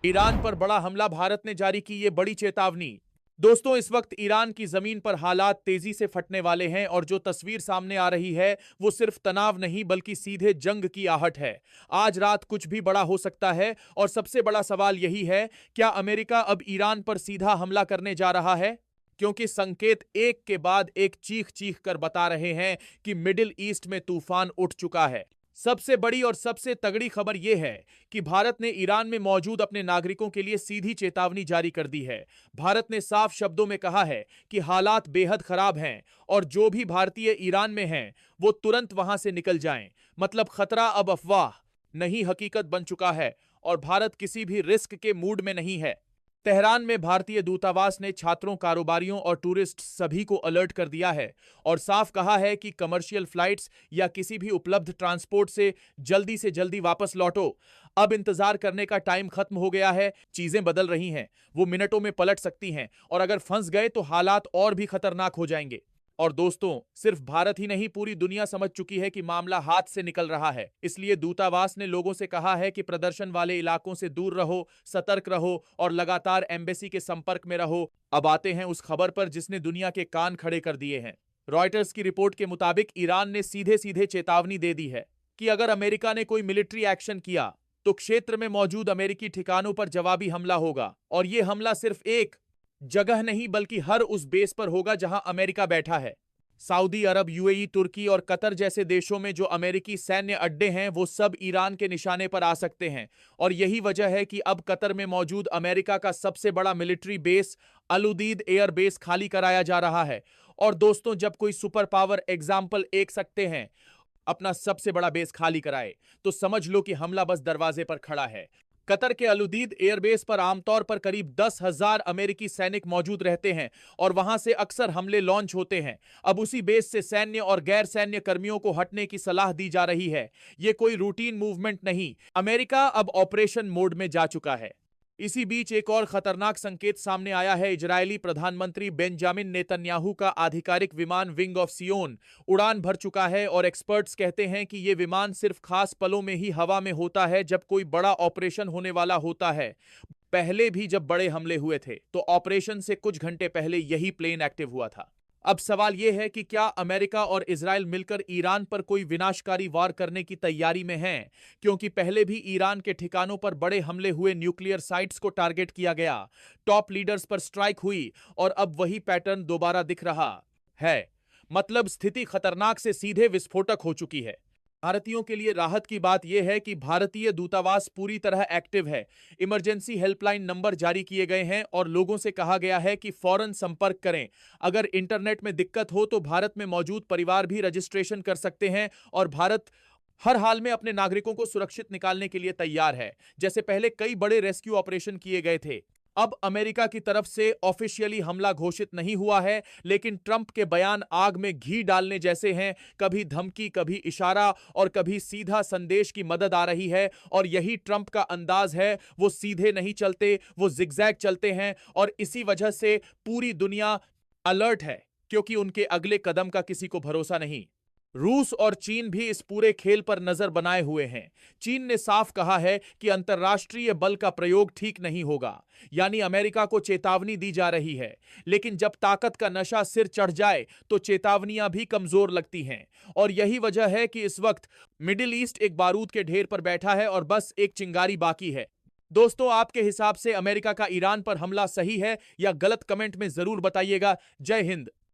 Iran पर बड़ा हमला, भारत ने जारी की ये बड़ी चेतावनी। दोस्तों, इस वक्त ईरान की जमीन पर हालात तेजी से फटने वाले हैं और जो तस्वीर सामने आ रही है वो सिर्फ तनाव नहीं बल्कि सीधे जंग की आहट है। आज रात कुछ भी बड़ा हो सकता है और सबसे बड़ा सवाल यही है, क्या अमेरिका अब ईरान पर सीधा हमला करने जा रहा है? क्योंकि संकेत एक के बाद एक चीख चीख कर बता रहे हैं कि मिडिल ईस्ट में तूफान उठ चुका है। सबसे बड़ी और सबसे तगड़ी खबर यह है कि भारत ने ईरान में मौजूद अपने नागरिकों के लिए सीधी चेतावनी जारी कर दी है। भारत ने साफ शब्दों में कहा है कि हालात बेहद खराब हैं और जो भी भारतीय ईरान में हैं वो तुरंत वहां से निकल जाएं। मतलब खतरा अब अफवाह नहीं, हकीकत बन चुका है और भारत किसी भी रिस्क के मूड में नहीं है। तेहरान में भारतीय दूतावास ने छात्रों, कारोबारियों और टूरिस्ट सभी को अलर्ट कर दिया है और साफ कहा है कि कमर्शियल फ्लाइट्स या किसी भी उपलब्ध ट्रांसपोर्ट से जल्दी वापस लौटो। अब इंतजार करने का टाइम खत्म हो गया है। चीजें बदल रही हैं, वो मिनटों में पलट सकती हैं और अगर फंस गए तो हालात और भी खतरनाक हो जाएंगे। और दोस्तों, सिर्फ भारत ही नहीं, पूरी दुनिया समझ चुकी है कि मामला हाथ से निकल रहा है। इसलिए दूतावास ने लोगों से कहा है कि प्रदर्शन वाले इलाकों से दूर रहो, सतर्क रहो और लगातार एम्बेसी के संपर्क में रहो। अब आते हैं उस खबर पर जिसने दुनिया के कान खड़े कर दिए हैं। रॉयटर्स की रिपोर्ट के मुताबिक ईरान ने सीधे सीधे चेतावनी दे दी है कि अगर अमेरिका ने कोई मिलिट्री एक्शन किया तो क्षेत्र में मौजूद अमेरिकी ठिकानों पर जवाबी हमला होगा। और यह हमला सिर्फ एक जगह नहीं बल्कि हर उस बेस पर होगा जहां अमेरिका बैठा है। सऊदी अरब, यूएई, तुर्की और कतर जैसे देशों में जो अमेरिकी सैन्य अड्डे हैं वो सब ईरान के निशाने पर आ सकते हैं। और यही वजह है कि अब कतर में मौजूद अमेरिका का सबसे बड़ा मिलिट्री बेस अल उदीद एयर बेस खाली कराया जा रहा है। और दोस्तों, जब कोई सुपर पावर एग्जाम्पल एक सकते हैं अपना सबसे बड़ा बेस खाली कराए तो समझ लो कि हमला बस दरवाजे पर खड़ा है। कतर के अल उदीद एयरबेस पर आमतौर पर करीब 10,000 अमेरिकी सैनिक मौजूद रहते हैं और वहां से अक्सर हमले लॉन्च होते हैं। अब उसी बेस से सैन्य और गैर सैन्य कर्मियों को हटने की सलाह दी जा रही है। यह कोई रूटीन मूवमेंट नहीं, अमेरिका अब ऑपरेशन मोड में जा चुका है। इसी बीच एक और खतरनाक संकेत सामने आया है। इजरायली प्रधानमंत्री बेंजामिन नेतन्याहू का आधिकारिक विमान विंग ऑफ सियोन उड़ान भर चुका है और एक्सपर्ट्स कहते हैं कि यह विमान सिर्फ खास पलों में ही हवा में होता है जब कोई बड़ा ऑपरेशन होने वाला होता है। पहले भी जब बड़े हमले हुए थे तो ऑपरेशन से कुछ घंटे पहले यही प्लेन एक्टिव हुआ था। अब सवाल यह है कि क्या अमेरिका और इजराइल मिलकर ईरान पर कोई विनाशकारी वार करने की तैयारी में हैं? क्योंकि पहले भी ईरान के ठिकानों पर बड़े हमले हुए, न्यूक्लियर साइट्स को टारगेट किया गया, टॉप लीडर्स पर स्ट्राइक हुई और अब वही पैटर्न दोबारा दिख रहा है। मतलब स्थिति खतरनाक से सीधे विस्फोटक हो चुकी है। भारतीयों के लिए राहत की बात यह है कि भारतीय दूतावास पूरी तरह एक्टिव है। इमरजेंसी हेल्पलाइन नंबर जारी किए गए हैं और लोगों से कहा गया है कि फौरन संपर्क करें। अगर इंटरनेट में दिक्कत हो तो भारत में मौजूद परिवार भी रजिस्ट्रेशन कर सकते हैं और भारत हर हाल में अपने नागरिकों को सुरक्षित निकालने के लिए तैयार है। जैसे पहले कई बड़े रेस्क्यू ऑपरेशन किए गए थे। अब अमेरिका की तरफ से ऑफिशियली हमला घोषित नहीं हुआ है, लेकिन ट्रंप के बयान आग में घी डालने जैसे हैं। कभी धमकी, कभी इशारा और कभी सीधा संदेश की मदद आ रही है। और यही ट्रंप का अंदाज है, वो सीधे नहीं चलते, वो जिगजैग चलते हैं। और इसी वजह से पूरी दुनिया अलर्ट है, क्योंकि उनके अगले कदम का किसी को भरोसा नहीं। रूस और चीन भी इस पूरे खेल पर नजर बनाए हुए हैं। चीन ने साफ कहा है कि अंतर्राष्ट्रीय बल का प्रयोग ठीक नहीं होगा, यानी अमेरिका को चेतावनी दी जा रही है। लेकिन जब ताकत का नशा सिर चढ़ जाए तो चेतावनियां भी कमजोर लगती हैं। और यही वजह है कि इस वक्त मिडिल ईस्ट एक बारूद के ढेर पर बैठा है और बस एक चिंगारी बाकी है। दोस्तों, आपके हिसाब से अमेरिका का ईरान पर हमला सही है या गलत? कमेंट में जरूर बताइएगा। जय हिंद।